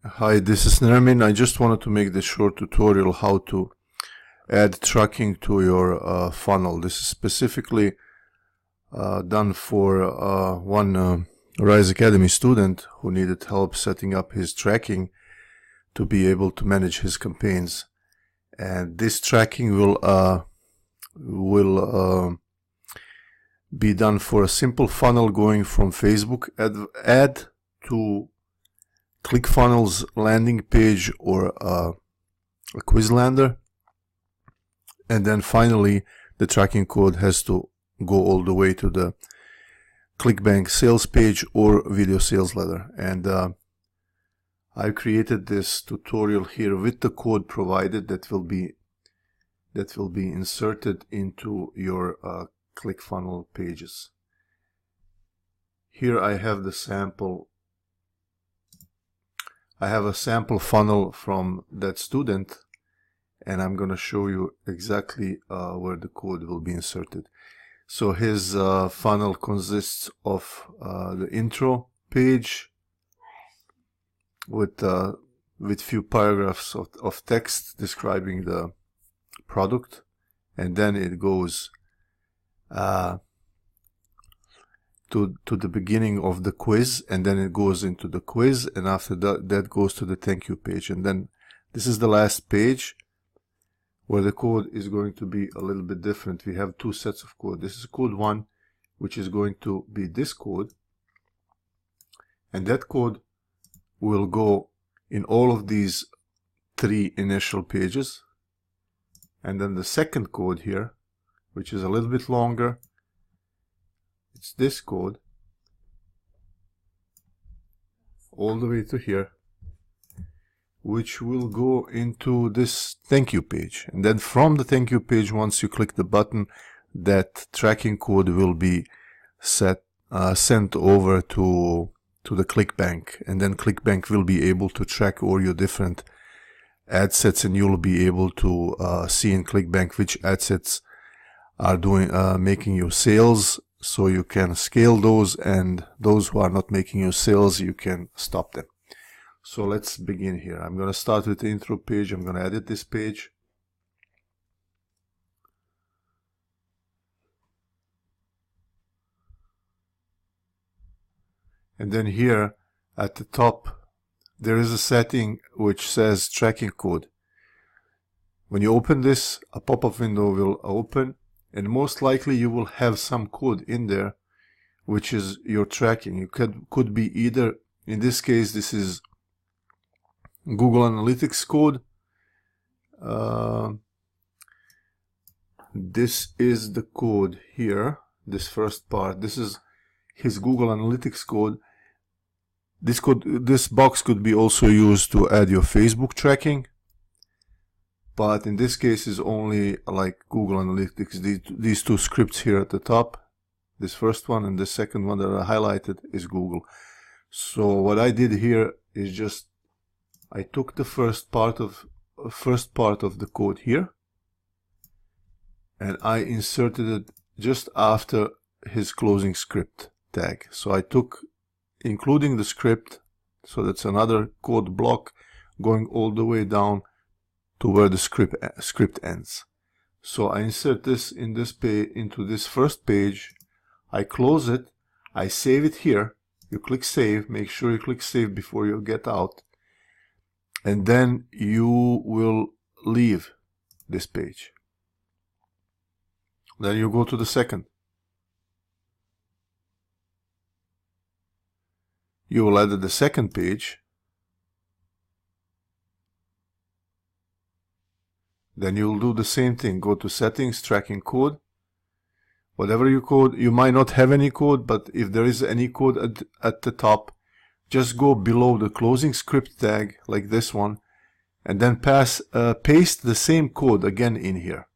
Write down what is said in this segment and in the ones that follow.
Hi, this is Nermin. I just wanted to make this short tutorial how to add tracking to your funnel. This is specifically done for one Rise Academy student who needed help setting up his tracking to be able to manage his campaigns. And this tracking will be done for a simple funnel going from Facebook ad to Clickfunnels landing page or a quiz lander, and then finally the tracking code has to go all the way to the Clickbank sales page or video sales letter. And I created this tutorial here with the code provided that will be inserted into your ClickFunnels pages. Here I have the sample. I have a sample funnel from that student, and I'm going to show you exactly where the code will be inserted. So his funnel consists of the intro page with few paragraphs of text describing the product, and then it goes to the beginning of the quiz, and then it goes into the quiz, and after that goes to the thank you page. And then this is the last page where the code is going to be a little bit different. We have two sets of code. This is code 1, which is going to be this code, and that code will go in all of these three initial pages. And then the second code here, which is a little bit longer, it's this code all the way to here, which will go into this thank you page. And then from the thank you page, once you click the button, that tracking code will be sent over to the Clickbank, and then Clickbank will be able to track all your different ad sets, and you'll be able to see in Clickbank which ad sets are making you sales, so you can scale those, and those who are not making you sales, you can stop them. So let's begin here. I'm going to start with the intro page. I'm going to edit this page. And then here at the top, there is a setting which says tracking code. When you open this, a pop-up window will open, and most likely you will have some code in there, which is your tracking. You could be either, in this case, this is Google Analytics code. This is the code here, this first part. This is his Google Analytics code. This box could be also used to add your Facebook tracking, but in this case is only like Google Analytics. These two scripts here at the top, this first one and the second one that I highlighted, is Google. So what I did here is just I took the first part of the code here, and I inserted it just after his closing script tag. So I took, including the script, so that's another code block going all the way down to where the script ends. So I insert this in this page, into this first page. I close it. I save it here. You click save. Make sure you click save before you get out, and then you will leave this page. Then you go to the second. You will edit the second page. Then you'll do the same thing. Go to settings, tracking code. Whatever you code, you might not have any code, but if there is any code at the top, just go below the closing script tag like this one, and then paste the same code again in here.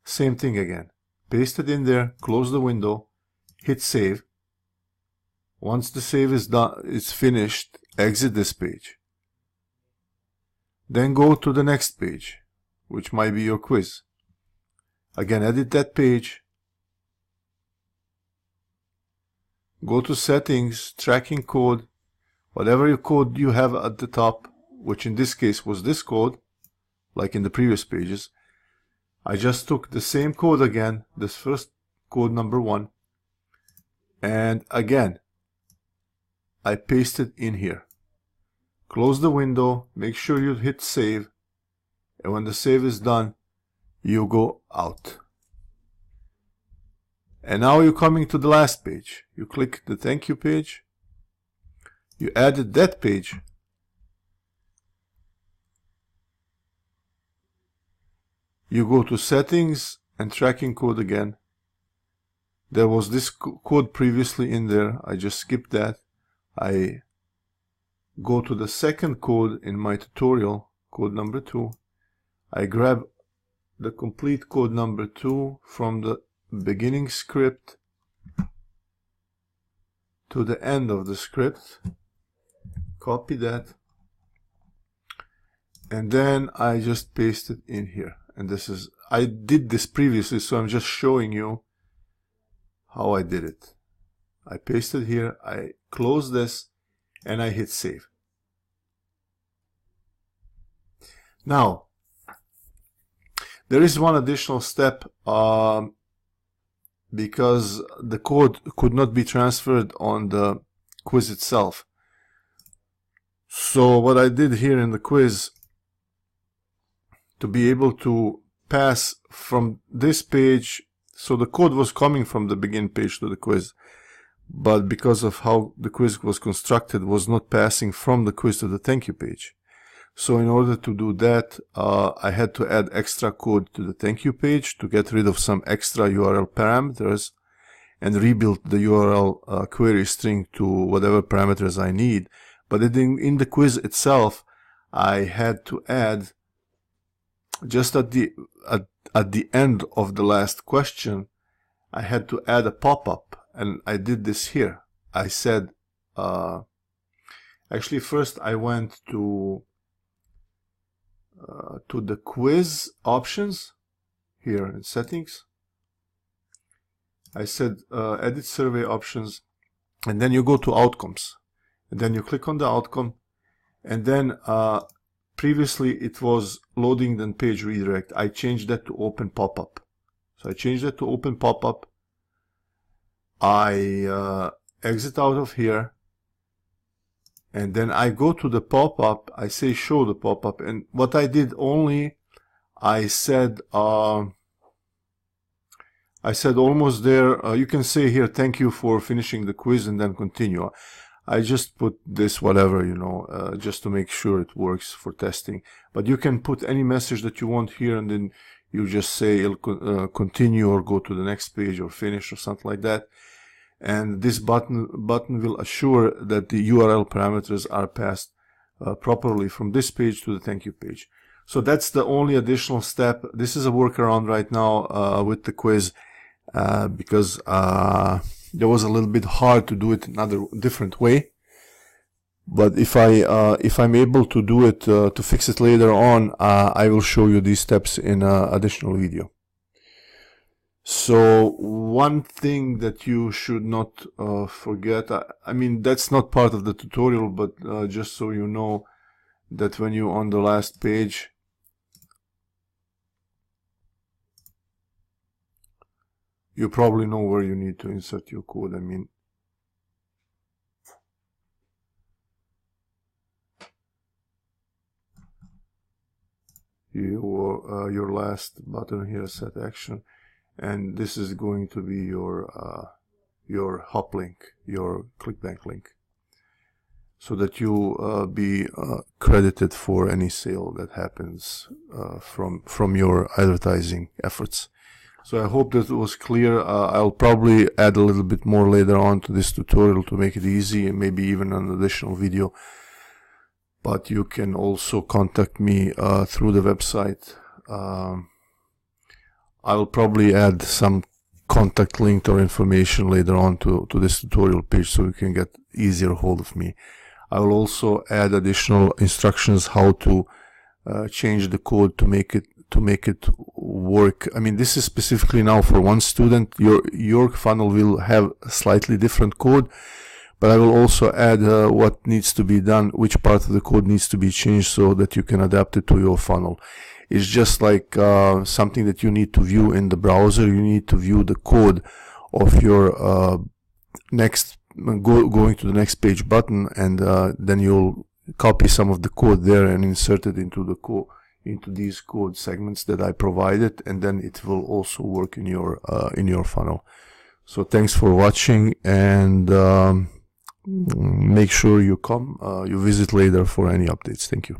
Same thing again. Paste it in there, close the window, hit save. Once the save is done, it's finished, exit this page. Then go to the next page, which might be your quiz. Again, edit that page. Go to settings, tracking code. whatever code you have at the top, which in this case was this code, like in the previous pages, I just took the same code again, this first code number 1, and again I paste it in here. Close the window, make sure you hit save, and when the save is done, you go out. And now you're coming to the last page. You click the thank you page, you added that page, you go to settings and tracking code again. There was this code previously in there, I just skipped that. I go to the second code in my tutorial, code number 2. I grab the complete code number 2 from the beginning script to the end of the script, copy that, and then I just paste it in here. And this is, I did this previously, so I'm just showing you how I did it. I paste it here, I close this, and I hit save. Now, there is one additional step because the code could not be transferred on the quiz itself. So what I did here in the quiz, to be able to pass from this page, so the code was coming from the begin page to the quiz, but because of how the quiz was constructed, was not passing from the quiz to the thank you page. So in order to do that, I had to add extra code to the thank you page to get rid of some extra URL parameters and rebuild the URL query string to whatever parameters I need. But in the quiz itself, I had to add, just at the end of the last question, I had to add a pop-up, and I did this here. I said, actually first I went to the quiz options here in settings. I said edit survey options, and then you go to outcomes, and then you click on the outcome, and then previously it was loading then page redirect. I changed that to open pop-up. So I changed that to open pop-up. I exit out of here, and then I go to the pop-up. I say show the pop-up, and what I did only, I said almost there. You can say here, thank you for finishing the quiz, and then continue. I just put this whatever, you know, just to make sure it works for testing. But you can put any message that you want here, and then you just say it'll continue or go to the next page or finish or something like that. And this button will assure that the URL parameters are passed properly from this page to the thank you page. So that's the only additional step. This is a workaround right now with the quiz because it was a little bit hard to do it another different way. But if I'm able to do it to fix it later on, I will show you these steps in an additional video. So one thing that you should not forget, I mean that's not part of the tutorial, but just so you know that when you're on the last page, you probably know where you need to insert your code. I mean, your last button here, set action, and this is going to be your hop link, your Clickbank link, so that you be credited for any sale that happens from your advertising efforts. So I hope that it was clear. I'll probably add a little bit more later on to this tutorial to make it easy, and maybe even an additional video. But you can also contact me through the website. I'll probably add some contact link or information later on to this tutorial page, so you can get easier hold of me. I will also add additional instructions how to change the code to make it work. I mean, this is specifically now for one student. Your funnel will have a slightly different code, but I will also add what needs to be done, which part of the code needs to be changed so that you can adapt it to your funnel. It's just like something that you need to view in the browser. You need to view the code of your going to the next page button, and then you'll copy some of the code there and insert it into these code segments that I provided, and then it will also work in your funnel. So thanks for watching, and make sure you visit later for any updates. Thank you.